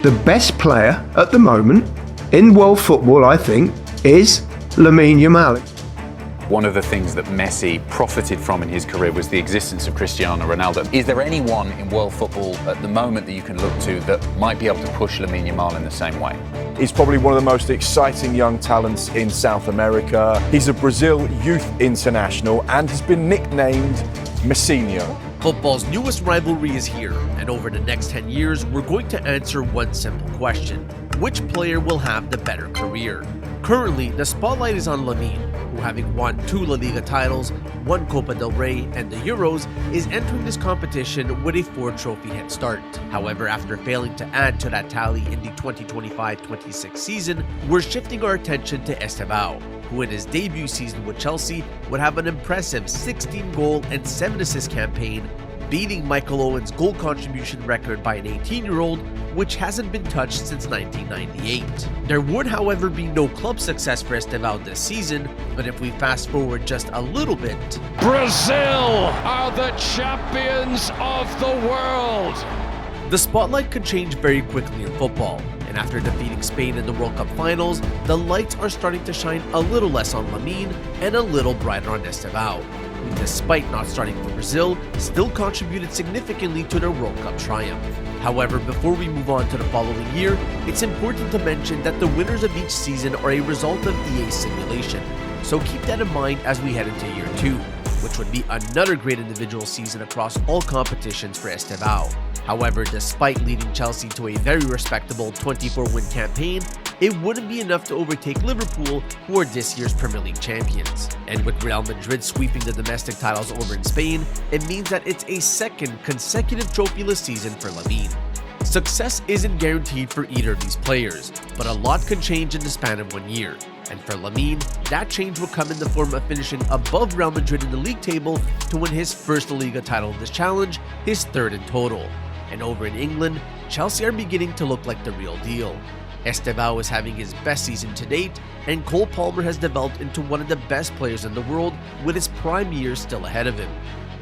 The best player at the moment in world football, I think, is Lamine Yamal. One of the things that Messi profited from in his career was the existence of Cristiano Ronaldo. Is there anyone in world football at the moment that you can look to that might be able to push Lamine Yamal in the same way? He's probably one of the most exciting young talents in South America. He's a Brazil youth international and has been nicknamed Messinho. Football's newest rivalry is here, and over the next 10 years, we're going to answer one simple question. Which player will have the better career? Currently, the spotlight is on Lamine, who, having won 2 La Liga titles, 1 Copa del Rey, and the Euros, is entering this competition with a 4-trophy head start. However, after failing to add to that tally in the 2025-26 season, we're shifting our attention to Estêvão, who in his debut season with Chelsea would have an impressive 16-goal and 7-assist campaign, beating Michael Owen's goal contribution record by an 18-year-old, which hasn't been touched since 1998. There would, however, be no club success for Estêvão this season, but if we fast forward just a little bit, Brazil are the champions of the world! The spotlight could change very quickly in football, and after defeating Spain in the World Cup finals, the lights are starting to shine a little less on Lamine and a little brighter on Estêvão, who, despite not starting for Brazil, still contributed significantly to their World Cup triumph. However, before we move on to the following year, it's important to mention that the winners of each season are a result of EA's simulation, so keep that in mind as we head into year 2, which would be another great individual season across all competitions for Estêvão. However, despite leading Chelsea to a very respectable 24-win campaign, it wouldn't be enough to overtake Liverpool, who are this year's Premier League champions. And with Real Madrid sweeping the domestic titles over in Spain, it means that it's a second consecutive trophyless season for Lamine. Success isn't guaranteed for either of these players, but a lot can change in the span of 1 year. And for Lamine, that change will come in the form of finishing above Real Madrid in the league table to win his first La Liga title of this challenge, his 3rd in total. And over in England, Chelsea are beginning to look like the real deal. Estêvão is having his best season to date, and Cole Palmer has developed into one of the best players in the world with his prime years still ahead of him.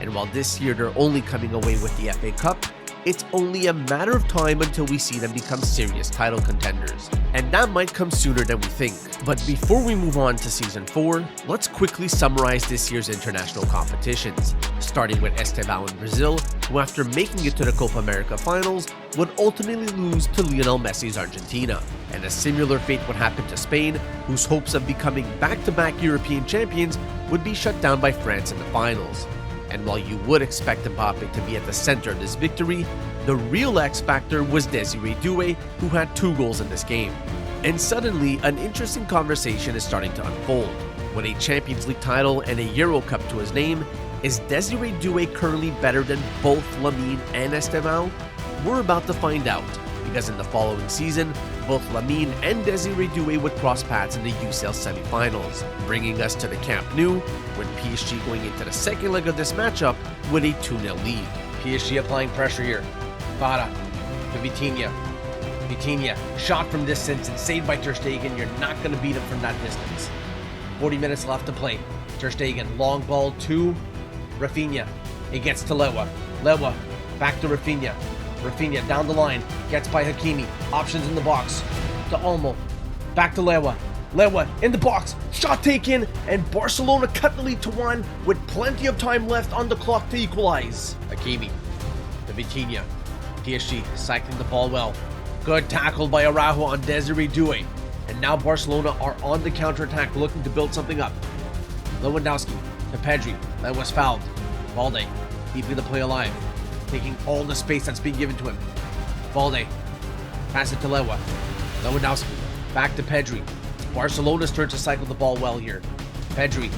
And while this year they're only coming away with the FA Cup, it's only a matter of time until we see them become serious title contenders. And that might come sooner than we think. But before we move on to Season 4, let's quickly summarize this year's international competitions, starting with Estêvão in Brazil, who after making it to the Copa America finals, would ultimately lose to Lionel Messi's Argentina. And a similar fate would happen to Spain, whose hopes of becoming back-to-back European champions would be shut down by France in the finals. And while you would expect Mbappe to be at the center of this victory, the real X factor was Désiré Doué, who had 2 goals in this game. And suddenly, an interesting conversation is starting to unfold. With a Champions League title and a Euro Cup to his name, is Désiré Doué currently better than both Lamine and Estêvão? We're about to find out, because in the following season, both Lamine and Désiré Doué would cross paths in the UCL semi-finals, bringing us to the Camp Nou, with PSG going into the second leg of this matchup with a 2-0 lead. PSG applying pressure here. Vara to Vitinha. Vitinha, shot from distance and saved by Ter Stegen. You're not going to beat him from that distance. 40 minutes left to play. Ter Stegen, long ball to Rafinha. It gets to Lewa. Lewa, back to Rafinha. Rafinha down the line, gets by Hakimi, options in the box, to Olmo, back to Lewa, Lewa in the box, shot taken, and Barcelona cut the lead to 1 with plenty of time left on the clock to equalize. Hakimi, to Vitinha, PSG cycling the ball well, good tackle by Araujo on Désiré Doué, and now Barcelona are on the counter-attack looking to build something up. Lewandowski, to Pedri, that was fouled, Balde, keeping the play alive, taking all the space that's being given to him. Balde, pass it to Lewa. Lewandowski, back to Pedri. It's Barcelona's turn to cycle the ball well here. Pedri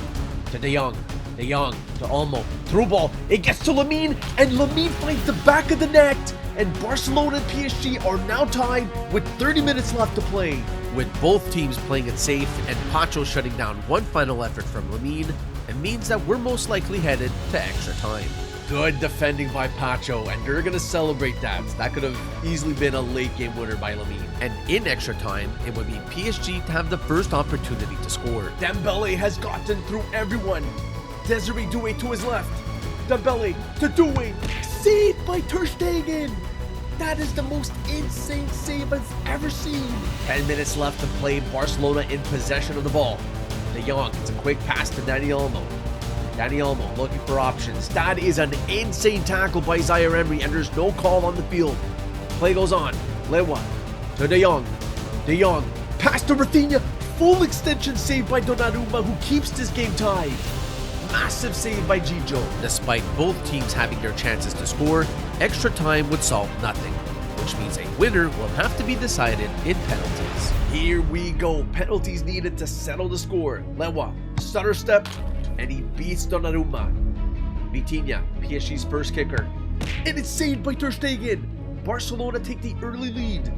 to De Jong. De Jong to Olmo. Through ball, it gets to Lamine, and Lamine finds the back of the net. And Barcelona and PSG are now tied with 30 minutes left to play. With both teams playing it safe and Pacho shutting down one final effort from Lamine, it means that we're most likely headed to extra time. Good defending by Pacho, and they're going to celebrate that. That could have easily been a late game winner by Lamine. And in extra time, it would be PSG to have the first opportunity to score. Dembele has gotten through everyone. Désiré Doué to his left. Dembele to Doué. Saved by Ter Stegen. That is the most insane save I've ever seen. 10 minutes left to play, Barcelona in possession of the ball. De Jong, it's a quick pass to Dani Olmo. Dani Olmo looking for options. That is an insane tackle by Zaire Emery, and there's no call on the field. Play goes on. Lewa to De Jong. De Jong, pass to Rafinha. Full extension save by Donnarumma, who keeps this game tied. Massive save by Gijo. Despite both teams having their chances to score, extra time would solve nothing, which means a winner will have to be decided in penalties. Here we go. Penalties needed to settle the score. Lewa, stutter step, and he beats Donnarumma. Vitinha, PSG's first kicker. And it's saved by Ter Stegen. Barcelona take the early lead.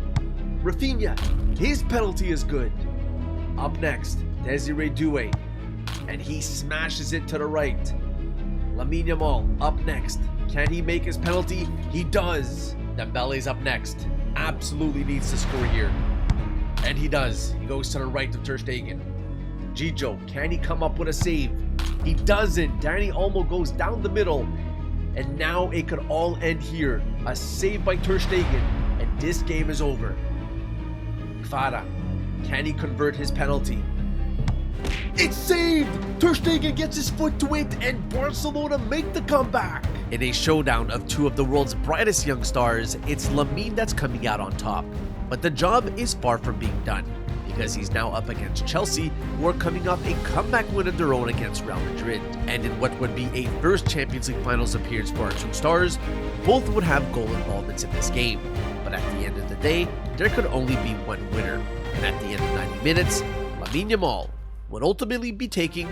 Rafinha, his penalty is good. Up next, Desiree Doué, and he smashes it to the right. Lamine Yamal up next. Can he make his penalty? He does. Dembele's up next. Absolutely needs to score here. And he does. He goes to the right of Ter Stegen. Gijo, can he come up with a save? He doesn't. Dani Olmo goes down the middle. And now it could all end here. A save by Ter Stegen, and this game is over. Kvara, can he convert his penalty? It's saved! Ter Stegen gets his foot to it, and Barcelona make the comeback. In a showdown of two of the world's brightest young stars, it's Lamine that's coming out on top. But the job is far from being done, because he's now up against Chelsea, who are coming off a comeback win of their own against Real Madrid. And in what would be a first Champions League Finals appearance for our two stars, both would have goal involvements in this game. But at the end of the day, there could only be one winner. And at the end of 90 minutes, Lamine Yamal would ultimately be taking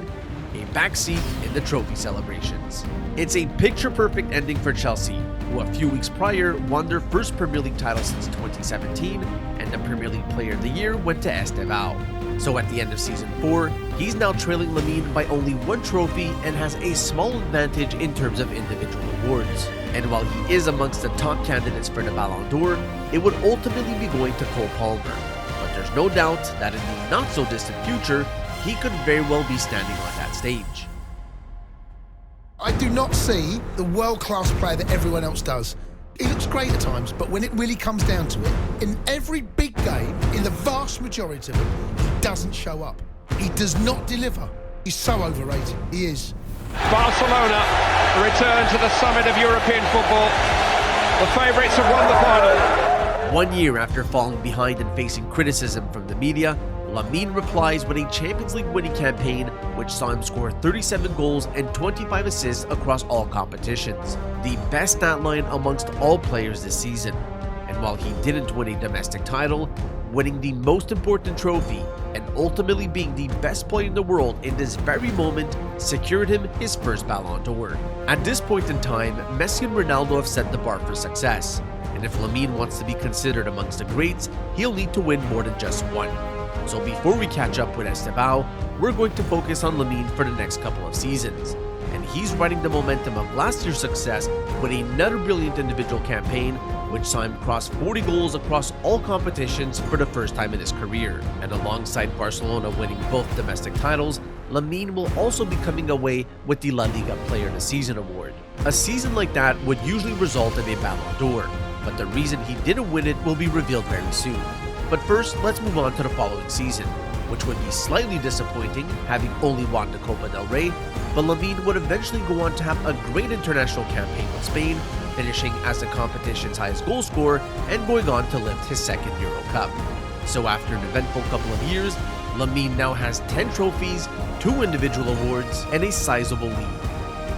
a backseat in the trophy celebrations. It's a picture-perfect ending for Chelsea, who a few weeks prior won their first Premier League title since 2017, and the Premier League Player of the Year went to Estêvão. So at the end of Season 4, he's now trailing Lamine by only one trophy and has a small advantage in terms of individual awards. And while he is amongst the top candidates for the Ballon d'Or, it would ultimately be going to Cole Palmer. But there's no doubt that in the not-so-distant future, he could very well be standing on that stage. I do not see the world-class player that everyone else does. He looks great at times, but when it really comes down to it, in every big game, in the vast majority of them, he doesn't show up. He does not deliver. He's so overrated. He is. Barcelona return to the summit of European football. The favourites have won the final. 1 year after falling behind and facing criticism from the media, Lamine replies with a Champions League winning campaign which saw him score 37 goals and 25 assists across all competitions, the best stat line amongst all players this season. And while he didn't win a domestic title, winning the most important trophy and ultimately being the best player in the world in this very moment secured him his first Ballon d'Or. At this point in time, Messi and Ronaldo have set the bar for success, and if Lamine wants to be considered amongst the greats, he'll need to win more than just one. So before we catch up with Estêvão, we're going to focus on Lamine for the next couple of seasons. And he's riding the momentum of last year's success with another brilliant individual campaign, which saw him cross 40 goals across all competitions for the first time in his career. And alongside Barcelona winning both domestic titles, Lamine will also be coming away with the La Liga Player of the Season award. A season like that would usually result in a Ballon d'Or, but the reason he didn't win it will be revealed very soon. But first, let's move on to the following season, which would be slightly disappointing, having only won the Copa del Rey, but Lamine would eventually go on to have a great international campaign with Spain, finishing as the competition's highest goal scorer and going on to lift his second Euro Cup. So after an eventful couple of years, Lamine now has 10 trophies, 2 individual awards, and a sizable lead.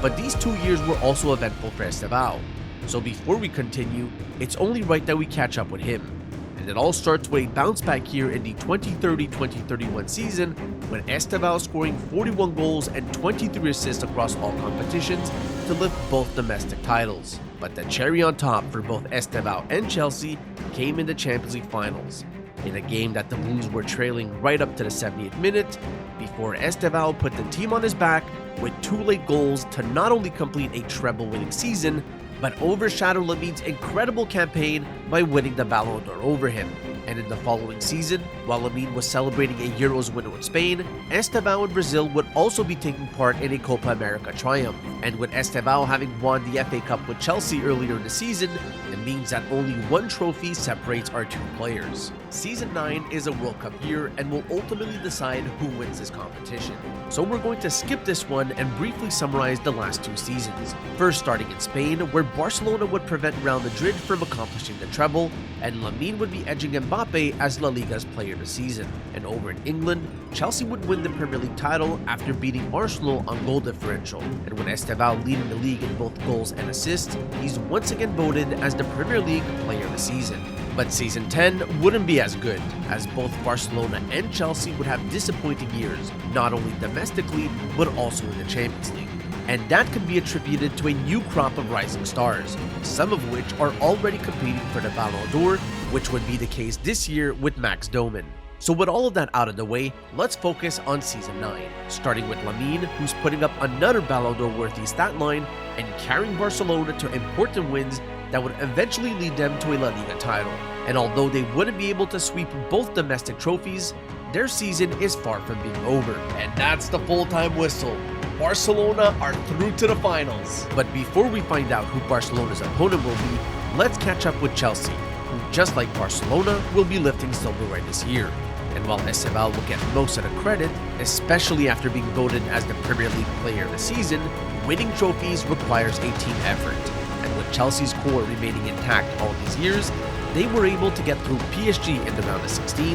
But these 2 years were also eventful for Estêvão. So before we continue, it's only right that we catch up with him. And it all starts with a bounce back here in the 2030-2031 season, when Estêvão scoring 41 goals and 23 assists across all competitions to lift both domestic titles. But the cherry on top for both Estêvão and Chelsea came in the Champions League finals, in a game that the Blues were trailing right up to the 78th minute, before Estêvão put the team on his back with 2 late goals to not only complete a treble-winning season, but overshadowed Lamine's incredible campaign by winning the Ballon d'Or over him. And in the following season, while Lamine was celebrating a Euros win with Spain, Estêvão and Brazil would also be taking part in a Copa America triumph. And with Estêvão having won the FA Cup with Chelsea earlier in the season, and and means that only one trophy separates our two players. Season 9 is a World Cup year and will ultimately decide who wins this competition. So we're going to skip this one and briefly summarize the last two seasons. First, starting in Spain, where Barcelona would prevent Real Madrid from accomplishing the treble, and Lamine would be edging Mbappe as La Liga's player of the season. And over in England, Chelsea would win the Premier League title after beating Arsenal on goal differential. And with Estêvão leading the league in both goals and assists, he's once again voted as the Premier League player of the season. But season 10 wouldn't be as good, as both Barcelona and Chelsea would have disappointing years, not only domestically, but also in the Champions League. And that could be attributed to a new crop of rising stars, some of which are already competing for the Ballon D'Or, which would be the case this year with Max Doman. So with all of that out of the way, let's focus on Season 9, starting with Lamine, who's putting up another Ballon D'Or worthy stat line and carrying Barcelona to important wins that would eventually lead them to a La Liga title. And although they wouldn't be able to sweep both domestic trophies, their season is far from being over. And that's the full-time whistle. Barcelona are through to the finals. But before we find out who Barcelona's opponent will be, let's catch up with Chelsea, who, just like Barcelona, will be lifting silverware this year. And while Estêvão will get most of the credit, especially after being voted as the Premier League player of the season, winning trophies requires a team effort. And with Chelsea's core remaining intact all these years, they were able to get through PSG in the round of 16,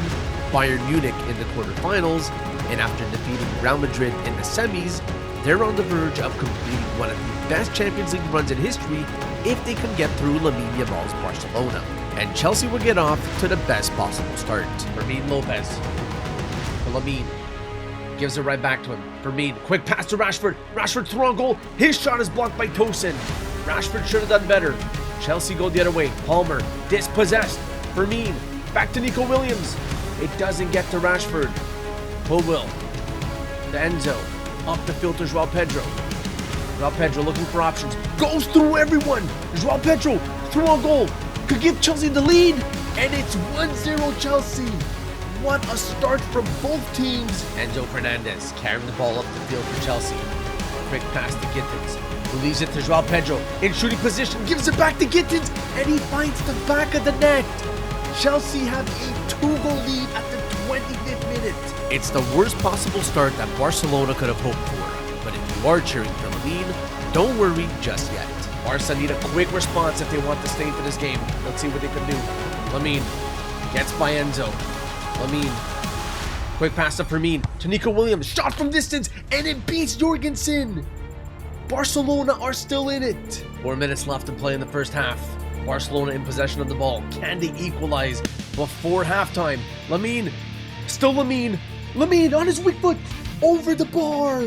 Bayern Munich in the quarterfinals, and after defeating Real Madrid in the semis, they're on the verge of completing one of the best Champions League runs in history if they can get through Lamine Yamal's Barcelona. And Chelsea will get off to the best possible start. Fermin Lopez to Lamine. Gives it right back to him. Fermin, quick pass to Rashford. Rashford through on goal. His shot is blocked by Tosin. Rashford should have done better. Chelsea go the other way. Palmer, dispossessed. Fermin, back to Nico Williams. It doesn't get to Rashford. Will. To Enzo. Up the field to Joao Pedro. Joao Pedro looking for options. Goes through everyone. Joao Pedro through on goal. Could give Chelsea the lead. And it's 1-0 Chelsea. What a start from both teams. Enzo Fernandez carrying the ball up the field for Chelsea. Quick pass to Gittins, who leaves it to Joao Pedro. In shooting position, gives it back to Gittins, and he finds the back of the net. Chelsea have a 2-goal lead at the 25th minute. It's the worst possible start that Barcelona could have hoped for. But if you are cheering for Lamine, don't worry just yet. Barca need a quick response if they want to stay into this game. Let's see what they can do. Lamine gets by Enzo. Lamine, quick pass to Fermin, to Nico Williams, shot from distance, and it beats Jorgensen. Barcelona are still in it. 4 minutes left to play in the first half. Barcelona in possession of the ball. Can they equalize before halftime? Lamine, still Lamine. Lamine on his weak foot, over the bar.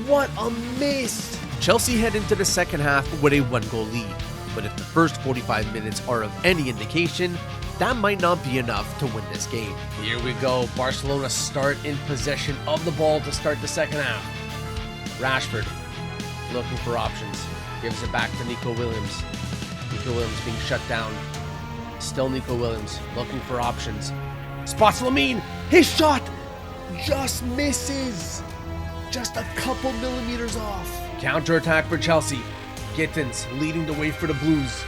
What a miss. Chelsea head into the second half with a 1-goal lead. But if the first 45 minutes are of any indication, that might not be enough to win this game. Here we go. Barcelona start in possession of the ball to start the second half. Rashford looking for options. Gives it back to Nico Williams. Nico Williams being shut down. Still Nico Williams looking for options. Spots Lamine. His shot just misses. Just a couple millimeters off. Counter-attack for Chelsea. Gittins leading the way for the Blues.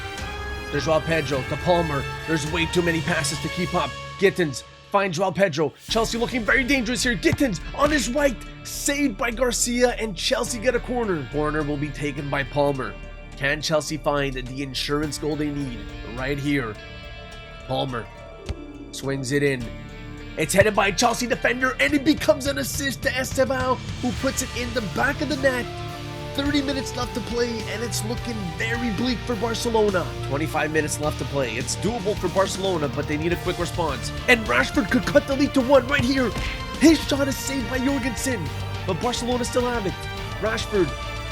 There's Joao Pedro to Palmer. There's way too many passes to keep up. Gittins finds Joao Pedro. Chelsea looking very dangerous here. Gittins on his right. Saved by Garcia, and Chelsea get a corner. Corner will be taken by Palmer. Can Chelsea find the insurance goal they need? Right here. Palmer swings it in. It's headed by a Chelsea defender, and it becomes an assist to Estêvão, who puts it in the back of the net. 30 minutes left to play, and it's looking very bleak for Barcelona. 25 minutes left to play. It's doable for Barcelona, but they need a quick response. And Rashford could cut the lead to 1 right here. His shot is saved by Jorgensen, but Barcelona still have it. Rashford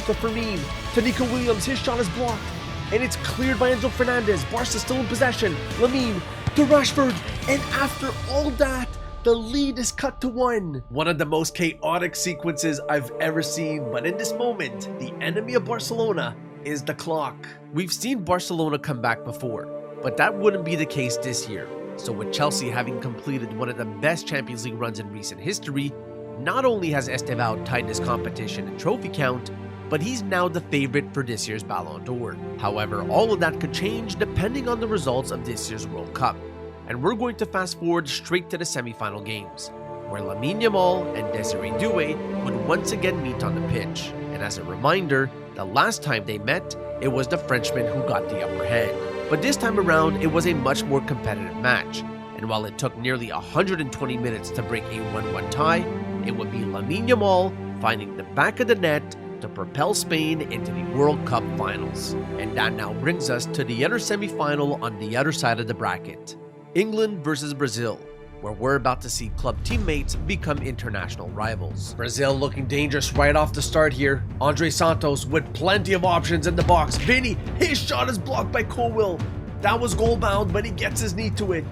to Fermin, to Nico Williams. His shot is blocked, and it's cleared by Enzo Fernandez. Barca still in possession. Lamine to Rashford, and after all that, the lead is cut to 1. One of the most chaotic sequences I've ever seen, but in this moment, the enemy of Barcelona is the clock. We've seen Barcelona come back before, but that wouldn't be the case this year. So with Chelsea having completed one of the best Champions League runs in recent history, not only has Estêvão tied this competition in trophy count, but he's now the favorite for this year's Ballon d'Or. However, all of that could change depending on the results of this year's World Cup. And we're going to fast forward straight to the semi-final games, where Lamine Yamal and Desiree Doué would once again meet on the pitch. And as a reminder, the last time they met, it was the Frenchman who got the upper hand. But this time around, it was a much more competitive match. And while it took nearly 120 minutes to break a 1-1 tie, it would be Lamine Yamal finding the back of the net to propel Spain into the World Cup finals. And that now brings us to the other semi-final on the other side of the bracket. England versus Brazil, where we're about to see club teammates become international rivals. Brazil looking dangerous right off the start here. Andre Santos with plenty of options in the box. Vini, his shot is blocked by Colwill. That was goal bound, but he gets his knee to it.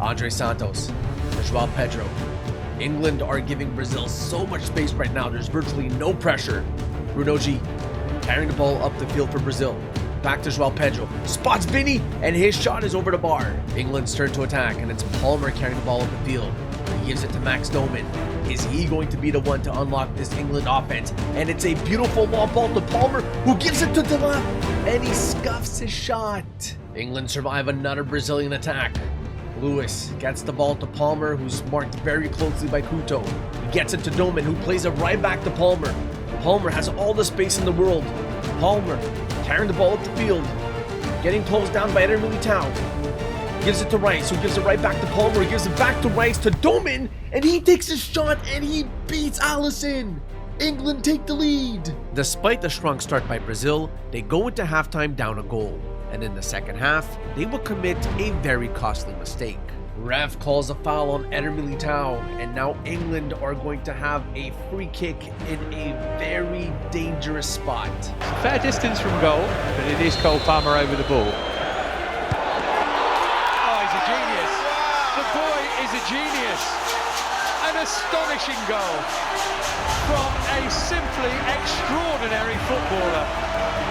Andre Santos to João Pedro. England are giving Brazil so much space right now, there's virtually no pressure. Bruno G carrying the ball up the field for Brazil. Back to João Pedro, spots Vini, and his shot is over the bar. England's turn to attack, and it's Palmer carrying the ball up the field. He gives it to Max Doman. Is he going to be the one to unlock this England offense? And it's a beautiful long ball to Palmer, who gives it to Delap, and he scuffs his shot. England survive another Brazilian attack. Lewis gets the ball to Palmer, who's marked very closely by Couto. He gets it to Doman, who plays it right back to Palmer. Palmer has all the space in the world. Palmer carrying the ball up the field, getting closed down by Eder Militao. Gives it to Rice, who gives it right back to Palmer. He gives it back to Rice to Doman, and he takes his shot and he beats Allison. England take the lead. Despite the strong start by Brazil, they go into halftime down a goal. And in the second half, they will commit a very costly mistake. Ref calls a foul on Eder Militao, and now England are going to have a free kick in a very dangerous spot. Fair distance from goal, but it is Cole Palmer over the ball. Oh, he's a genius. The boy is a genius. An astonishing goal from a simply extraordinary footballer.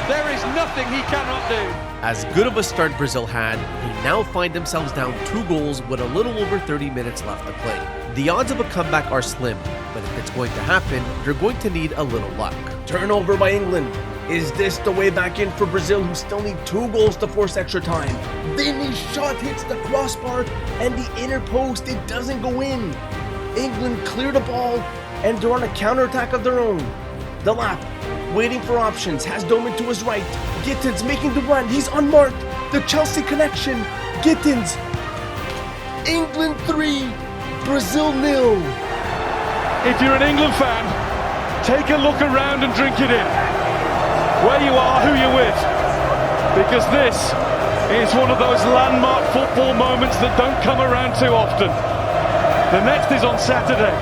There is nothing he cannot do. As good of a start Brazil had, they now find themselves down 2 goals with a little over 30 minutes left to play. The odds of a comeback are slim, but if it's going to happen, they're going to need a little luck. Turnover by England. Is this the way back in for Brazil, who still need 2 goals to force extra time? Vini's shot hits the crossbar and the inner post, it doesn't go in. England clear the ball and they're on a counterattack of their own. Delap, waiting for options, has Doman to his right. Gittins making the run, he's unmarked. The Chelsea connection. Gittins. England 3, Brazil 0. If you're an England fan, take a look around and drink it in. Where you are, who you're with. Because this is one of those landmark football moments that don't come around too often. The next is on Saturday.